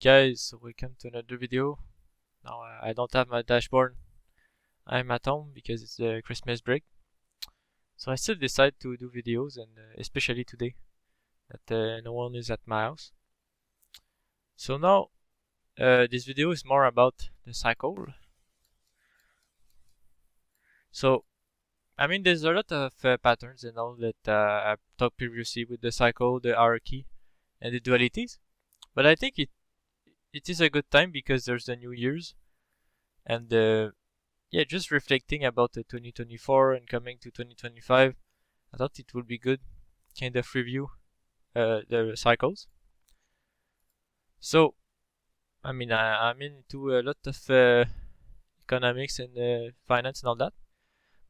Guys, so welcome to another video. Now I don't have my dashboard. I'm at home because it's the Christmas break. So I still decide to do videos, and especially today that no one is at my house. So now this video is more about the cycle. So I mean there's a lot of patterns and all that I've talked previously with the cycle, the hierarchy, and the dualities. But I think it is a good time because there's the New Year's and yeah, just reflecting about the 2024 and coming to 2025, I thought it would be good kind of review the cycles. So, I mean, I'm into a lot of economics and finance and all that,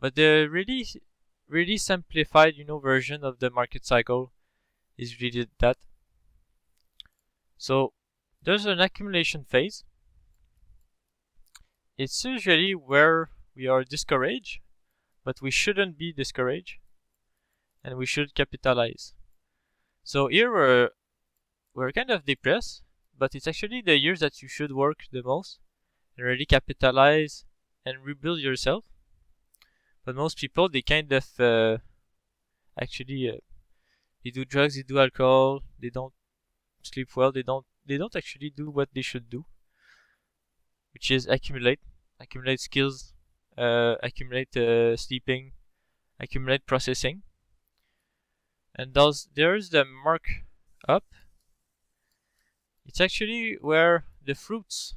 but the really simplified, version of the market cycle is really that. So, there's an accumulation phase. It's usually where we are discouraged, but we shouldn't be discouraged, and we should capitalize. So here we're kind of depressed, but it's actually the years that you should work the most and really capitalize and rebuild yourself. But most people they kind of actually they do drugs, they do alcohol, they don't sleep well, they don't actually do what they should do, which is accumulate skills, accumulate sleeping, accumulate processing, and there's the mark up. It's actually where the fruits.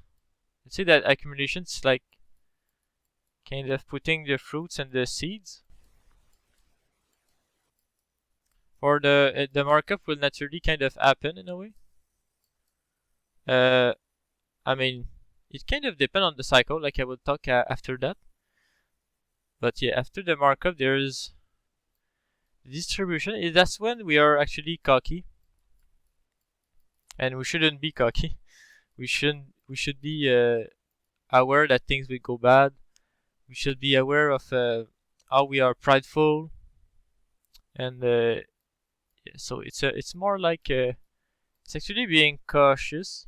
Let's say that accumulation is like kind of putting the fruits and the seeds. For the markup will naturally kind of happen in a way. Uh, I mean, it kind of depends on the cycle. Like I will talk after that. But yeah, after the markup, there's distribution. That's when we are actually cocky, and we shouldn't be cocky. We should be aware that things will go bad. We should be aware of how we are prideful, and yeah, so it's more like it's actually being cautious,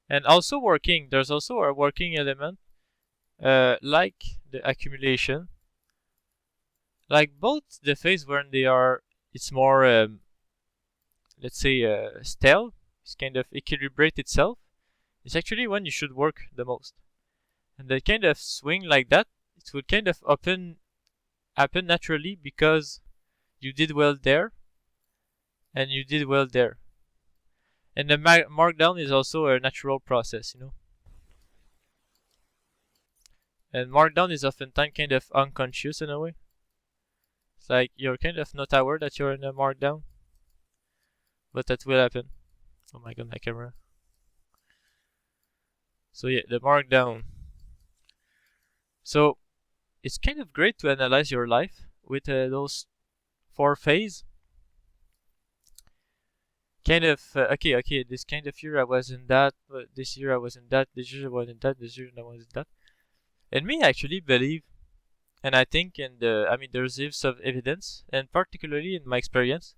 and also working. There's also a working element, like the accumulation, like both the phase when they are it's more let's say stale. It's kind of equilibrate itself. It's actually when you should work the most, and the kind of swing like that, it would kind of happen naturally because you did well there and you did well there. And the markdown is also a natural process. And markdown is oftentimes kind of unconscious in a way. It's like you're kind of not aware that you're in a markdown, but that will happen. Oh my god, my camera. So yeah, the markdown. So it's kind of great to analyze your life with those 4 phases. Kind of okay. This kind of year I was in that. This year I was in that. This year I was in that. This year I was in that. And me actually believe, and I think, and there's heaps of evidence, and particularly in my experience,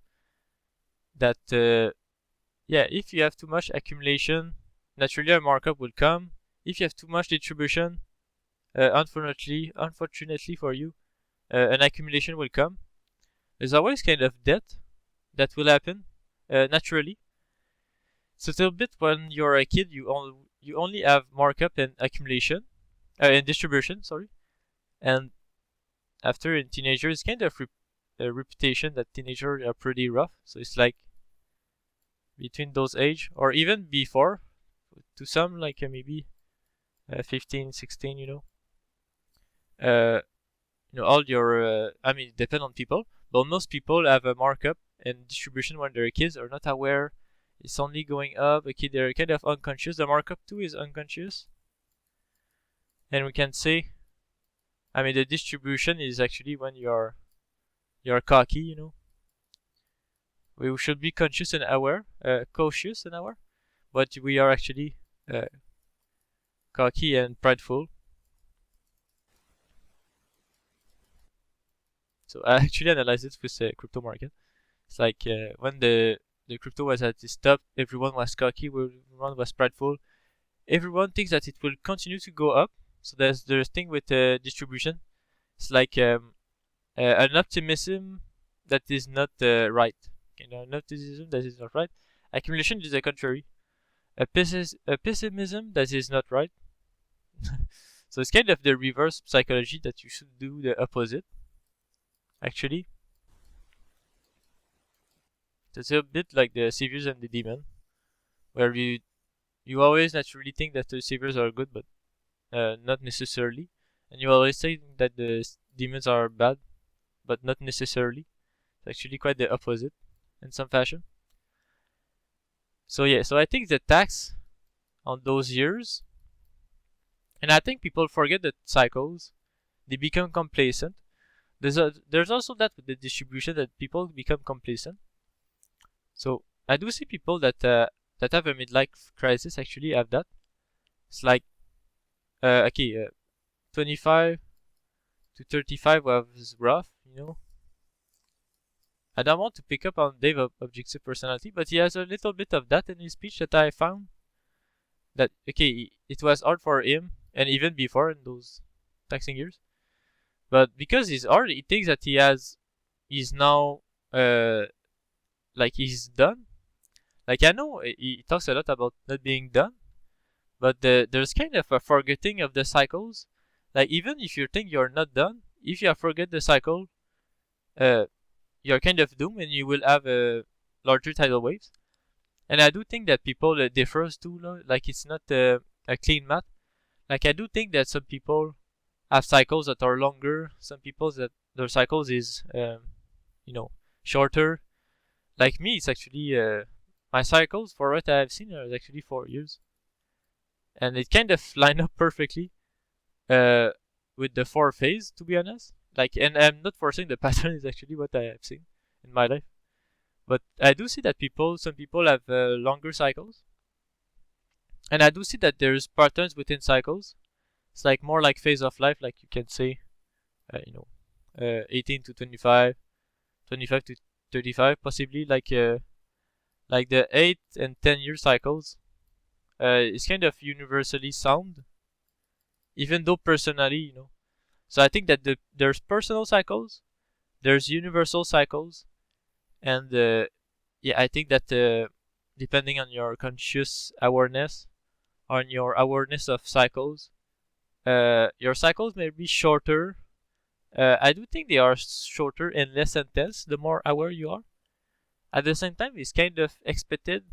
that yeah, if you have too much accumulation, naturally a markup will come. If you have too much distribution, unfortunately for you, an accumulation will come. There's always kind of debt that will happen naturally. It's a little bit when you're a kid, you only have markup and accumulation, and distribution, sorry, and after in teenagers, it's kind of a reputation that teenagers are pretty rough. So it's like between those age, or even before, to some like maybe 15, 16, all your it depends on people, but most people have a markup and distribution when they're kids are not aware. It's only going up. A kid, they're kind of unconscious. The markup too is unconscious, and we can say, the distribution is actually when you're cocky. We should be conscious and aware, cautious and aware, but we are actually cocky and prideful. So I actually analyze it with the crypto market. It's like when the the crypto was at its top, everyone was cocky, everyone was prideful, everyone thinks that it will continue to go up. So there's the thing with distribution. It's like an optimism that is not right. An optimism that is not right. Accumulation is the contrary. A pessimism that is not right. So it's kind of the reverse psychology, that you should do the opposite, actually. So it's a bit like the saviors and the demon, where you always naturally think that the saviors are good, but not necessarily. And you always say that the demons are bad, but not necessarily. It's actually quite the opposite in some fashion. So yeah, so I think the tax on those years, and I think people forget the cycles, they become complacent. There's also that with the distribution, that people become complacent. So I do see people that have a midlife crisis actually have that. It's like okay, 25 to 35 was rough, you know. I don't want to pick up on Dave objective personality, but he has a little bit of that in his speech that I found. That okay, it was hard for him, and even before in those taxing years. But because he's hard, he thinks that he's now like he's done. Like I know he talks a lot about not being done, but there's kind of a forgetting of the cycles. Like even if you think you're not done, if you forget the cycle, you're kind of doomed, and you will have larger tidal waves. And I do think that people differs too, like it's not a clean math. Like I do think that some people have cycles that are longer, some people that their cycles is shorter. Like me, it's actually my cycles for what I've seen are actually 4 years, and it kind of line up perfectly with the 4 phase, to be honest. Like, and I'm not forcing the pattern is actually what I have seen in my life, but I do see that some people have longer cycles, and I do see that there's patterns within cycles. It's like more like phase of life, like you can say, 18 to 25, 25 to 35, possibly like the 8 and 10 year cycles. It's kind of universally sound, even though personally, So I think that there's personal cycles, there's universal cycles, and I think that depending on your conscious awareness, on your awareness of cycles, your cycles may be shorter. I do think they are shorter and less intense the more aware you are. At the same time, it's kind of expected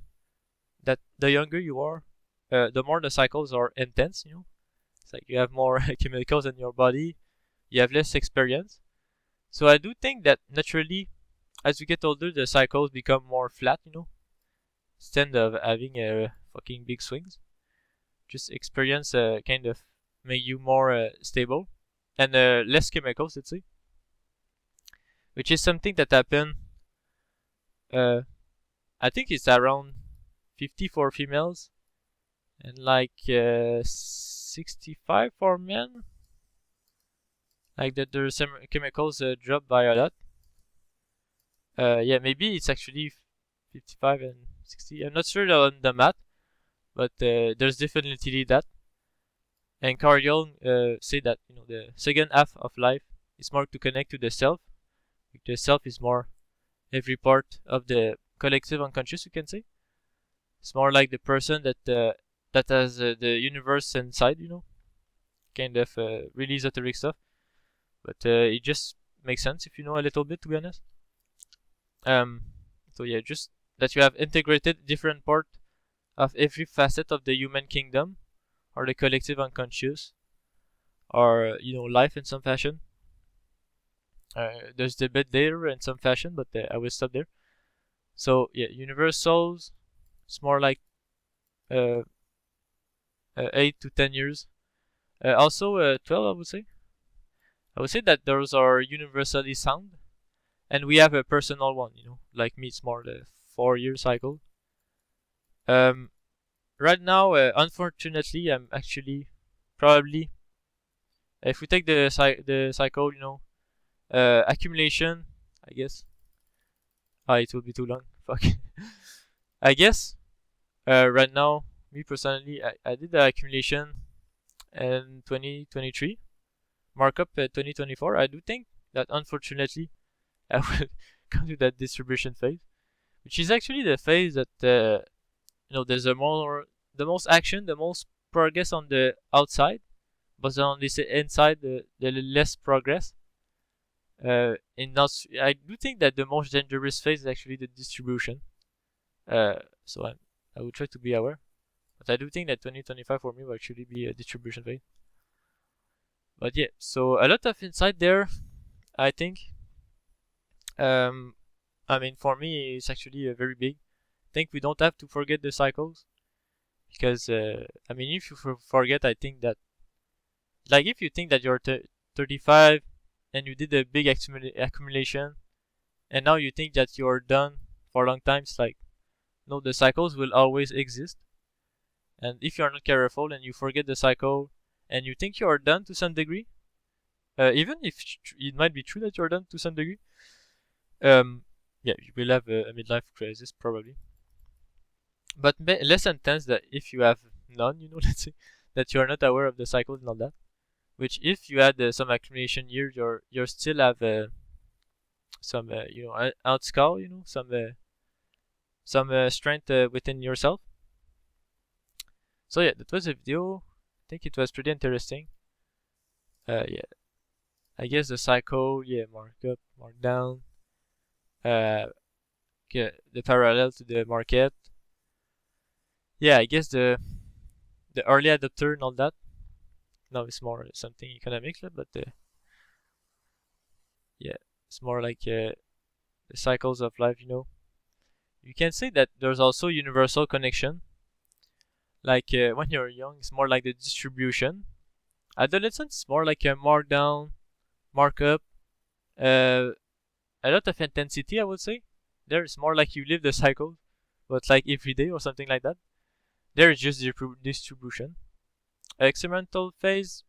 that the younger you are, the more the cycles are intense. It's like you have more chemicals in your body, you have less experience. So I do think that naturally, as you get older, the cycles become more flat. Instead of having fucking big swings, just experience kind of make you more stable and less chemicals, let's say, which is something that happened. I think it's around 50 for females and like 65 for men. Like that, there's some chemicals drop by a lot. Yeah, maybe it's actually 55 and 60. I'm not sure on the math, but there's definitely that. And Carl Jung say that the second half of life is more to connect to the self. The self is more every part of the collective unconscious, you can say. It's more like the person that has the universe inside, kind of really esoteric stuff. But it just makes sense if you know a little bit, to be honest. So yeah, just that you have integrated different part of every facet of the human kingdom, or the collective unconscious, or life in some fashion. There's debate there in some fashion, but I will stop there. So yeah, universals, it's more like 8 to 10 years. Also 12, I would say. I would say that those are universally sound, and we have a personal one. Like me, it's more the 4 year cycle. Right now, unfortunately, I'm actually probably, if we take the cycle, accumulation, I guess. It will be too long. Fuck. I guess right now, me personally, I did the accumulation in 2023, markup 2024. I do think that unfortunately I will come to that distribution phase, which is actually the phase that there's the most action, the most progress on the outside, but on this inside the less progress. I do think that the most dangerous phase is actually the distribution. So I will try to be aware, but I do think that 2025 for me will actually be a distribution phase. But yeah, so a lot of insight there, I think. I mean, for me, it's actually very big. I think we don't have to forget the cycles because I mean, if you forget, I think that like if you think that you're 35 and you did a big accumulation and now you think that you're done for a long time, it's like no, the cycles will always exist. And if you're not careful and you forget the cycle and you think you are done to some degree, even if it might be true that you're done to some degree, yeah, you will have a midlife crisis probably, but less intense than if you have none. Let's say that you are not aware of the cycles and all that. Which, if you had some accumulation year, you still have some outscale, some strength within yourself. So yeah, that was a video. I think it was pretty interesting. Yeah, I guess the cycle, yeah, markup, markdown, the parallel to the market. Yeah, I guess the early adopter and all that. No, it's more something economics, but yeah, it's more like the cycles of life. You can say that there's also universal connection. Like when you're young, it's more like the distribution. Adolescence is more like a markdown, markup, uh, a lot of intensity, I would say. There it's more like you live the cycle, but like every day or something like that. There is just distribution. Experimental phase,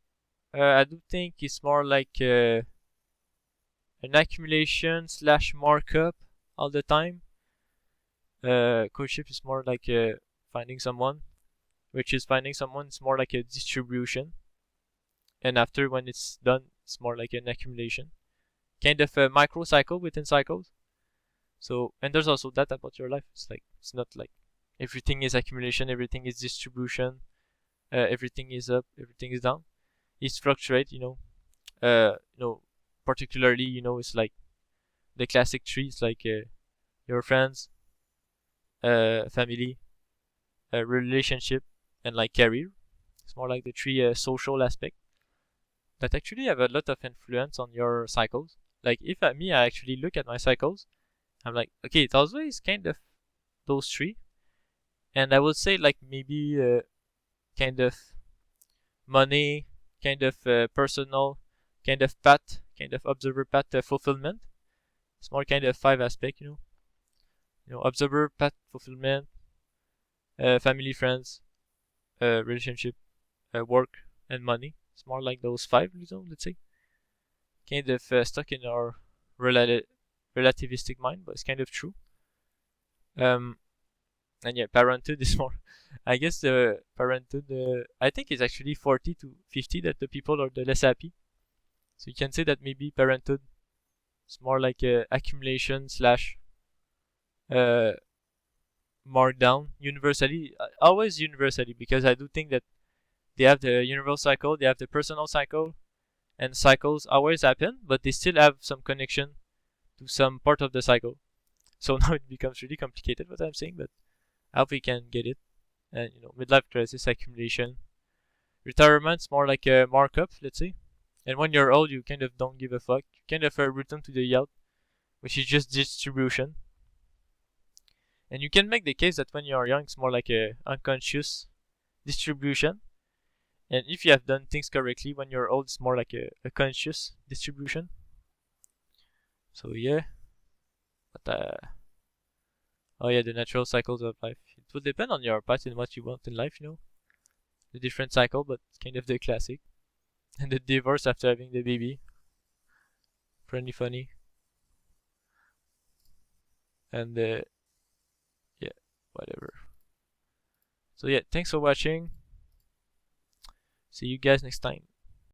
I do think it's more like an accumulation slash markup all the time. Courtship is more like finding someone, which is finding someone. It's more like a distribution, and after when it's done, it's more like an accumulation, kind of a micro cycle within cycles. So, and there's also that about your life. It's like it's not like everything is accumulation, everything is distribution, everything is up, everything is down. It's fluctuate, particularly, it's like the classic tree. It's like your friends, family, relationship, and like career. It's more like the three social aspect that actually have a lot of influence on your cycles. Like if I actually look at my cycles, I'm like, okay, it's always kind of those three, and I would say like maybe kind of money, kind of personal, kind of path, kind of observer path fulfillment. It's more kind of five aspect, observer path fulfillment, family, friends, relationship, work, and money. It's more like those five, let's say. Kind of stuck in our relativistic mind, but it's kind of true. And yeah, parenthood is more. I guess the parenthood, I think it's actually 40 to 50 that the people are the less happy. So you can say that maybe parenthood is more like a accumulation slash markdown universally, always universally, because I do think that they have the universal cycle, they have the personal cycle, and cycles always happen, but they still have some connection to some part of the cycle. So now it becomes really complicated what I'm saying, but I hope we can get it. And midlife crisis, accumulation, retirement's more like a markup, let's say. And when you're old, you kind of don't give a fuck. You kind of return to the yield, which is just distribution. And you can make the case that when you're young, it's more like a unconscious distribution. And if you have done things correctly, when you're old, it's more like a conscious distribution. So yeah, but oh yeah, the natural cycles of life. It will depend on your path and what you want in life, the different cycle, but it's kind of the classic. And the divorce after having the baby, pretty funny. And yeah, whatever. So yeah, thanks for watching. See you guys next time.